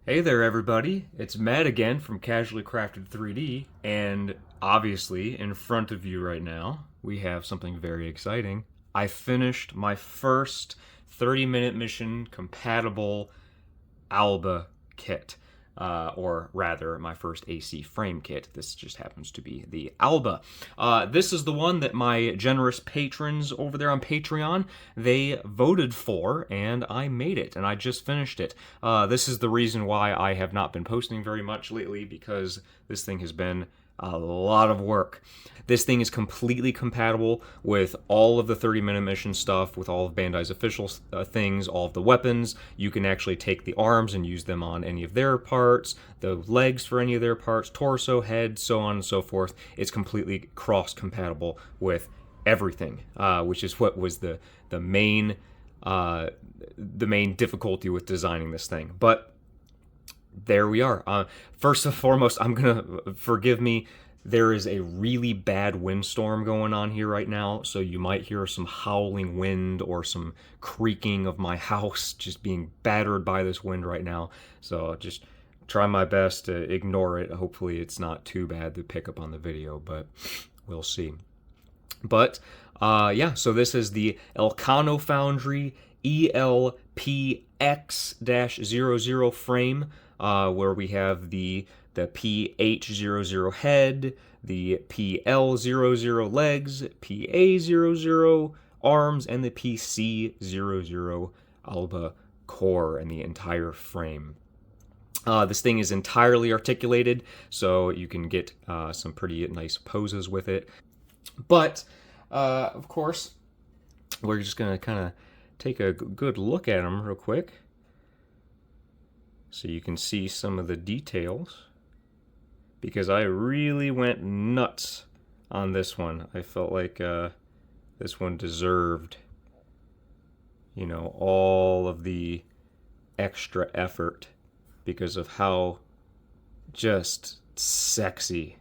Hey there, everybody. It's Matt again from Casually Crafted 3D, and obviously, in front of you right now, we have something very exciting. I finished my first 30-minute mission compatible Alba kit, or rather, my first AC frame kit. This just happens to be the Alba. This is the one that my generous patrons over there on Patreon, they voted for, and I made it, and I just finished it. This is the reason why I have not been posting very much lately, because this thing has been a lot of work. This thing is completely compatible with all of the 30-minute mission stuff, with all of Bandai's official things, all of the weapons. You can actually take the arms and use them on any of their parts, the legs for any of their parts, torso, head, so on and so forth. It's completely cross-compatible with everything, which is what was the main difficulty with designing this thing. But there we are. First and foremost, forgive me. There is a really bad windstorm going on here right now, so you might hear some howling wind or some creaking of my house just being battered by this wind right now. So I'll just try my best to ignore it. Hopefully it's not too bad to pick up on the video, but we'll see. But yeah, so this is the Elcano Foundry ELPX-00 frame, where we have the PH00 head, the PL00 legs, PA00 arms, and the PC00 Alba core, and the entire frame. This thing is entirely articulated, so you can get some pretty nice poses with it. But, of course, we're just going to kind of take a good look at them real quick so you can see some of the details, because I really went nuts on this one. I felt like this one deserved, all of the extra effort because of how just sexy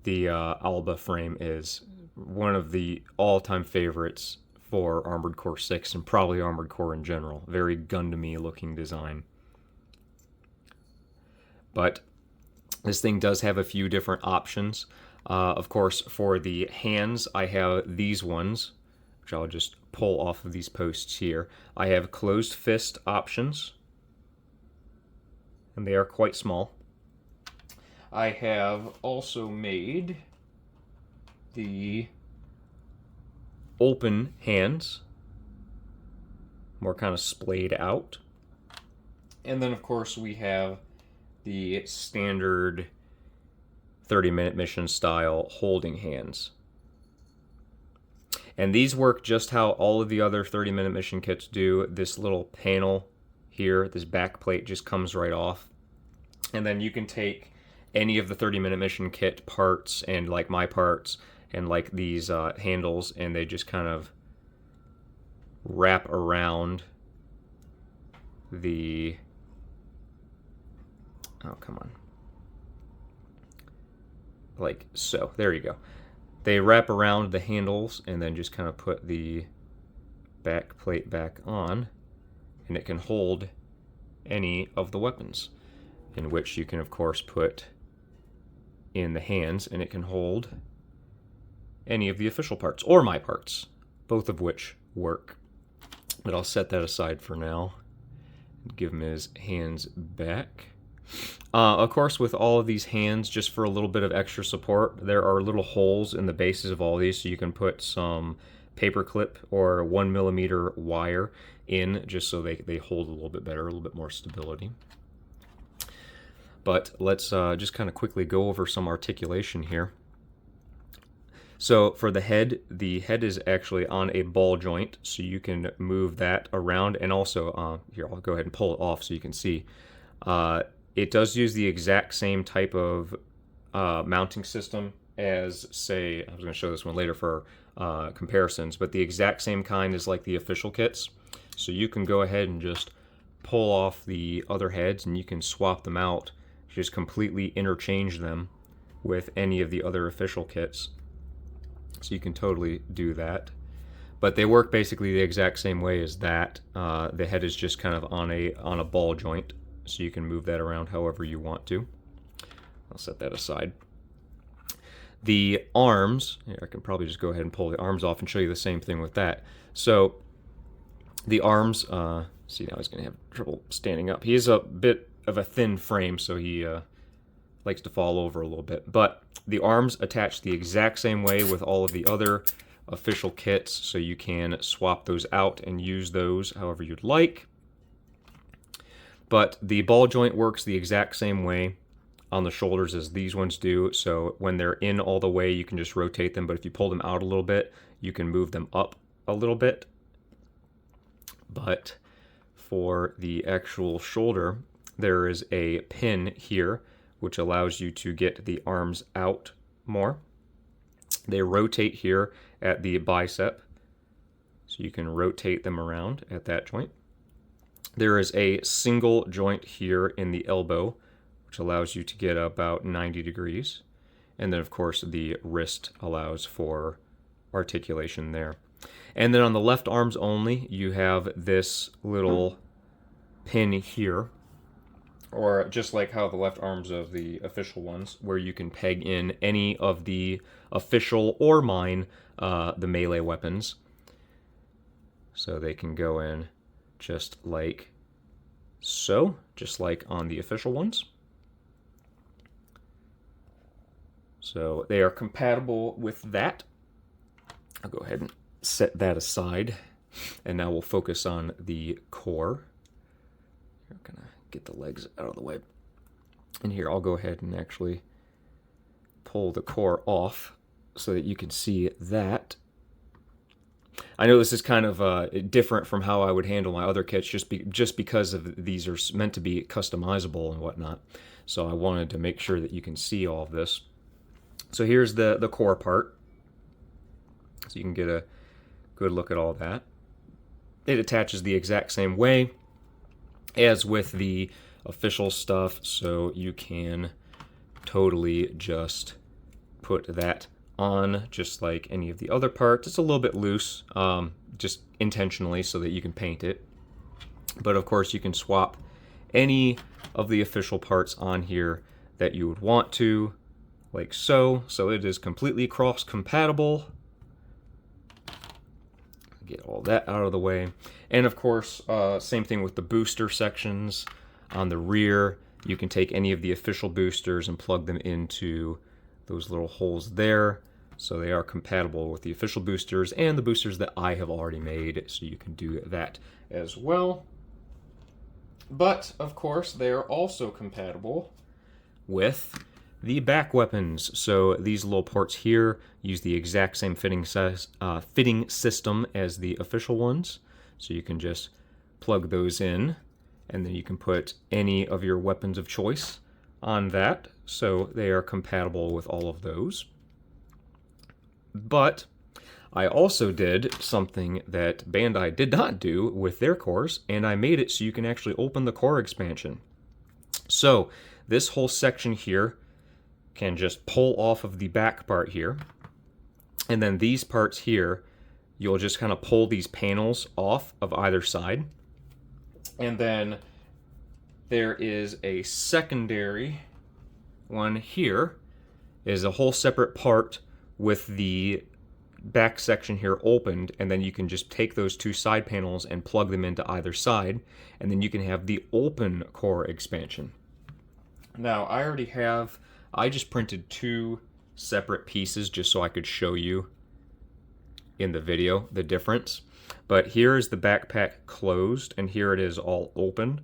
the Alba frame is. One of the all-time favorites for Armored Core 6 and probably Armored Core in general. Very Gundam-y looking design. But this thing does have a few different options. Of course, for the hands, I have these ones, which I'll just pull off of these posts here. I have closed fist options, and they are quite small. I have also made the open hands, more kind of splayed out. And then, of course, we have the standard 30-minute mission style holding hands. And these work just how all of the other 30-minute mission kits do. This little panel here, this back plate, just comes right off. And then you can take any of the 30-minute mission kit parts, and like my parts, and like these handles, and they just kind of wrap around the... Oh, come on. Like so. There you go. They wrap around the handles and then just kind of put the back plate back on, and it can hold any of the weapons, in which you can, of course, put in the hands, and it can hold any of the official parts, or my parts, both of which work. But I'll set that aside for now and give him his hands back. Of course, with all of these hands, just for a little bit of extra support, there are little holes in the bases of all these, so you can put some paper clip or 1mm wire in, just so they hold a little bit better, a little bit more stability. But let's just kind of quickly go over some articulation here. So for the head is actually on a ball joint, so you can move that around, and also, here, I'll go ahead and pull it off so you can see. It does use the exact same type of mounting system as, say, I was going to show this one later for comparisons, but the exact same kind as like the official kits. So you can go ahead and just pull off the other heads, and you can swap them out, just completely interchange them with any of the other official kits. So you can totally do that. But they work basically the exact same way as that. The head is just kind of on a ball joint. so you can move that around however you want to. I'll set that aside. The arms, here, I can probably just go ahead and pull the arms off and show you the same thing with that. So the arms, see, now he's going to have trouble standing up. He is a bit of a thin frame, so he likes to fall over a little bit. But the arms attach the exact same way with all of the other official kits, so you can swap those out and use those however you'd like. But the ball joint works the exact same way on the shoulders as these ones do. So when they're in all the way, you can just rotate them. But if you pull them out a little bit, you can move them up a little bit. But for the actual shoulder, there is a pin here, which allows you to get the arms out more. They rotate here at the bicep, so you can rotate them around at that joint. There is a single joint here in the elbow, which allows you to get about 90 degrees. And then, of course, the wrist allows for articulation there. And then on the left arms only, you have this little pin here, or just like how the left arms of the official ones, where you can peg in any of the official or mine, the melee weapons. So they can go in just like so, just like on the official ones. So they are compatible with that. I'll go ahead and set that aside. And now we'll focus on the core. I'm gonna get the legs out of the way. And here, I'll go ahead and actually pull the core off so that you can see that. I know this is kind of different from how I would handle my other kits, just because of these are meant to be customizable and whatnot. So I wanted to make sure that you can see all of this. So here's the core part. So you can get a good look at all that. It attaches the exact same way as with the official stuff, so you can totally just put that on just like any of the other parts. It's a little bit loose, just intentionally so that you can paint it. But of course you can swap any of the official parts on here that you would want to, like so. So it is completely cross-compatible. Get all that out of the way. And of course, same thing with the booster sections. On the rear, you can take any of the official boosters and plug them into those little holes there. So they are compatible with the official boosters and the boosters that I have already made, so you can do that as well. But, of course, they are also compatible with the back weapons. So these little ports here use the exact same fitting system as the official ones. So you can just plug those in, and then you can put any of your weapons of choice on that. So they are compatible with all of those. But I also did something that Bandai did not do with their cores, and I made it so you can actually open the core expansion. So this whole section here can just pull off of the back part here, and then these parts here, you'll just kind of pull these panels off of either side. And then there is a secondary one here, is a whole separate part with the back section here opened, and then you can just take those two side panels and plug them into either side, and then you can have the open core expansion. Now, I just printed two separate pieces just so I could show you in the video the difference. But here is the backpack closed, and here it is all open.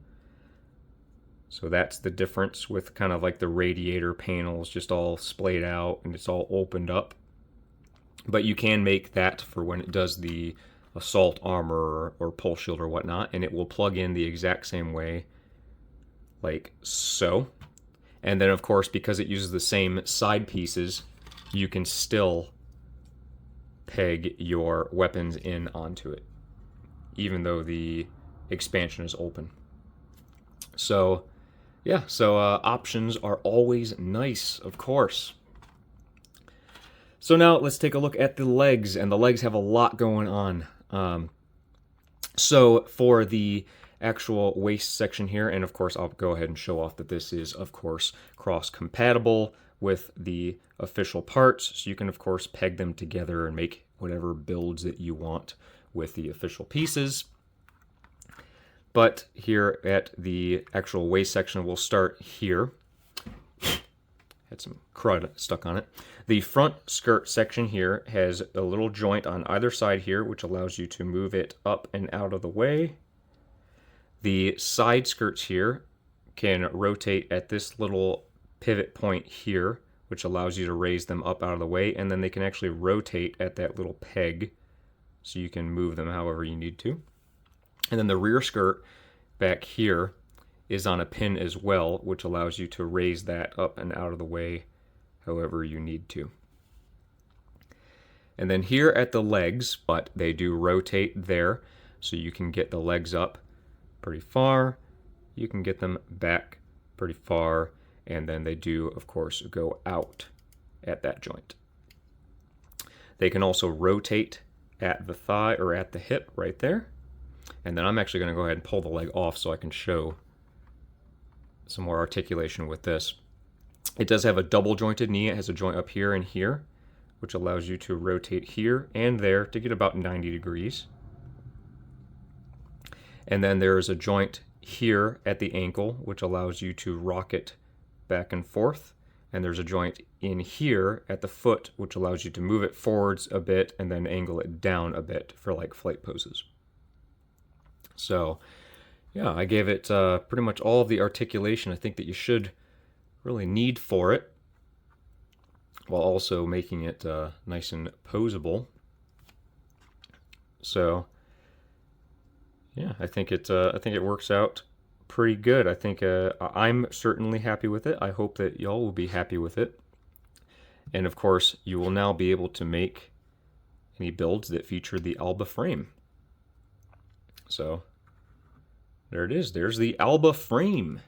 So that's the difference with kind of like the radiator panels just all splayed out and it's all opened up. But you can make that for when it does the assault armor or pulse shield or whatnot, and it will plug in the exact same way, like so. And then, of course, because it uses the same side pieces, you can still peg your weapons in onto it, even though the expansion is open. So, yeah, options are always nice, of course. So now let's take a look at the legs, and the legs have a lot going on. So for the actual waist section here, and of course I'll go ahead and show off that this is of course cross compatible with the official parts, so you can of course peg them together and make whatever builds that you want with the official pieces. But here at the actual waist section, we'll start here. Had some crud stuck on it. The front skirt section here has a little joint on either side here, which allows you to move it up and out of the way. The side skirts here can rotate at this little pivot point here, which allows you to raise them up out of the way, and then they can actually rotate at that little peg, so you can move them however you need to. And then the rear skirt back here is on a pin as well, which allows you to raise that up and out of the way however you need to. And then here at the legs, but they do rotate there, so you can get the legs up pretty far, you can get them back pretty far, and then they do of course go out at that joint. They can also rotate at the thigh or at the hip right there. And then I'm actually going to go ahead and pull the leg off so I can show some more articulation with this. It does have a double jointed knee. It has a joint up here and here, which allows you to rotate here and there to get about 90 degrees. And then there is a joint here at the ankle, which allows you to rock it back and forth. And there's a joint in here at the foot, which allows you to move it forwards a bit and then angle it down a bit for like flight poses. So yeah, I gave it pretty much all of the articulation I think that you should really need for it, while also making it nice and posable. So yeah, I think it works out pretty good. I think I'm certainly happy with it. I hope that y'all will be happy with it. And of course, you will now be able to make any builds that feature the Alba frame. So there it is. There's the Alba frame.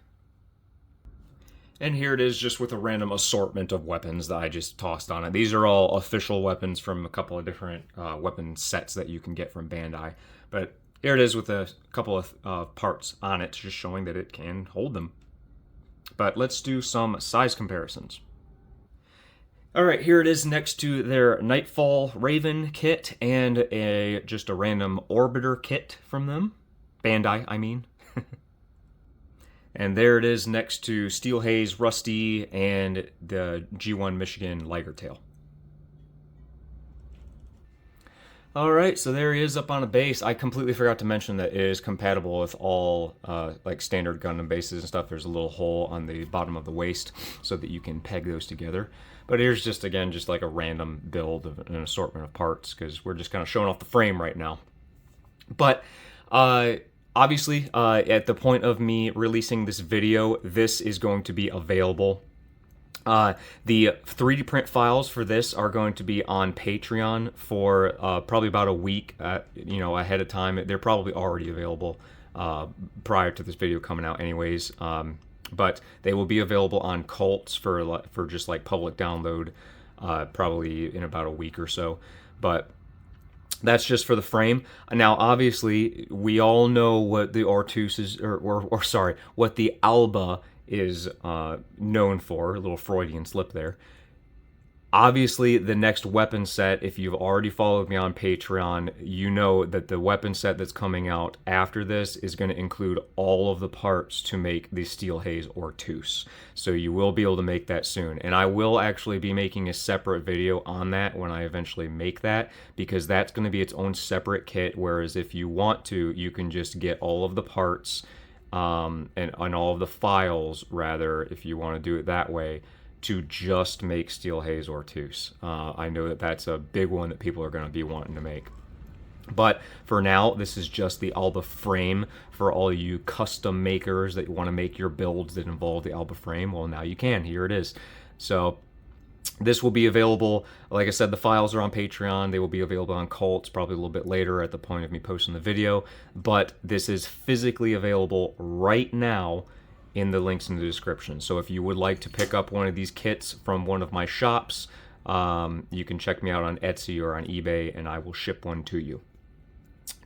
And here it is, just with a random assortment of weapons that I just tossed on it. These are all official weapons from a couple of different weapon sets that you can get from Bandai. But here it is with a couple of parts on it, just showing that it can hold them. But let's do some size comparisons. Alright, here it is next to their Nightfall Raven kit and just a random Orbiter kit from them. Bandai, I mean. And there it is next to Steel Haze Rusty and the G1 Michigan Liger Tail. Alright, so there he is up on a base. I completely forgot to mention that it is compatible with all like standard Gundam bases and stuff. There's a little hole on the bottom of the waist so that you can peg those together. But here's just, again, just like a random build of an assortment of parts, because we're just kind of showing off the frame right now. But obviously, at the point of me releasing this video, this is going to be available. The 3D print files for this are going to be on Patreon for probably about a week, ahead of time. They're probably already available prior to this video coming out, anyways. But they will be available on Cults for just like public download, probably in about a week or so. But that's just for the frame. Now, obviously, we all know what the Ortus is, what the Alba is known for. A little Freudian slip there. Obviously, the next weapon set, if you've already followed me on Patreon, you know that the weapon set that's coming out after this is going to include all of the parts to make the Steel Haze Ortus. So you will be able to make that soon. And I will actually be making a separate video on that when I eventually make that, because that's going to be its own separate kit, whereas if you want to, you can just get all of the parts and all of the files, rather, if you want to do it that way, to just make Steel Haze Ortus. I know that that's a big one that people are going to be wanting to make. But for now, this is just the Alba frame. For all you custom makers that want to make your builds that involve the Alba frame, well, now you can. Here it is. So this will be available. Like I said, the files are on Patreon. They will be available on Cults probably a little bit later at the point of me posting the video. But this is physically available right now in the links in the description. So if you would like to pick up one of these kits from one of my shops, you can check me out on Etsy or on eBay, and I will ship one to you.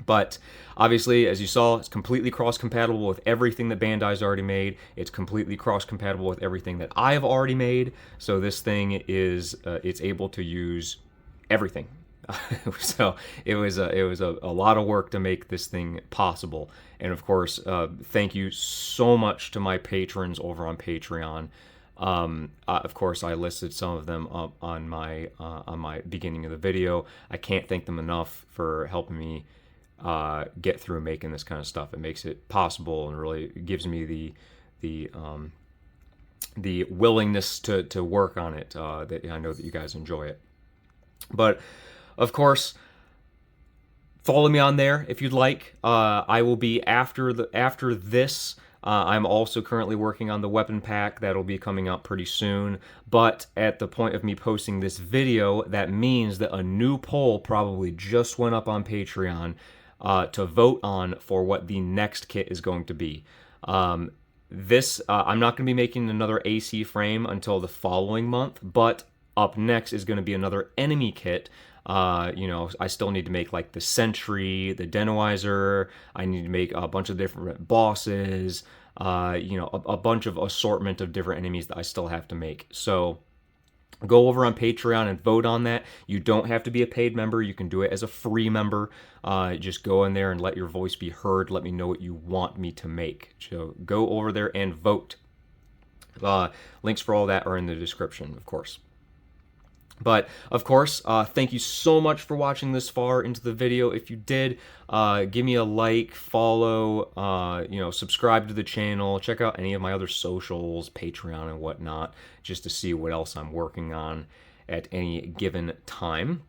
But obviously, as you saw, it's completely cross-compatible with everything that Bandai's already made. It's completely cross-compatible with everything that I have already made. So this thing is it's able to use everything. So it was a lot of work to make this thing possible. And of course, thank you so much to my patrons over on Patreon. Of course, I listed some of them up on my beginning of the video. I can't thank them enough for helping me get through making this kind of stuff. It makes it possible and really gives me the willingness to work on it. That I know that you guys enjoy it. But of course, follow me on there if you'd like. I will be after this. I'm also currently working on the weapon pack that'll be coming out pretty soon. But at the point of me posting this video, that means that a new poll probably just went up on Patreon to vote on for what the next kit is going to be. I'm not going to be making another AC frame until the following month, but up next is going to be another enemy kit. I still need to make like the Sentry, the Denoizer. I need to make a bunch of different bosses. A bunch of assortment of different enemies that I still have to make. So go over on Patreon and vote on that. You don't have to be a paid member. You can do it as a free member. Just go in there and let your voice be heard. Let me know what you want me to make. So go over there and vote. Links for all that are in the description, of course. But, of course, thank you so much for watching this far into the video. If you did, give me a like, follow, subscribe to the channel. Check out any of my other socials, Patreon and whatnot, just to see what else I'm working on at any given time.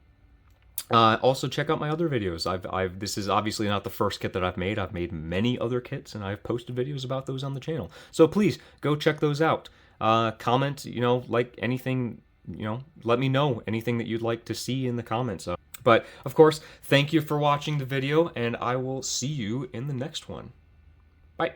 Also, check out my other videos. This is obviously not the first kit that I've made. I've made many other kits, and I've posted videos about those on the channel. So please, go check those out. Comment, like anything... let me know anything that you'd like to see in the comments. But, of course, thank you for watching the video, and I will see you in the next one. Bye.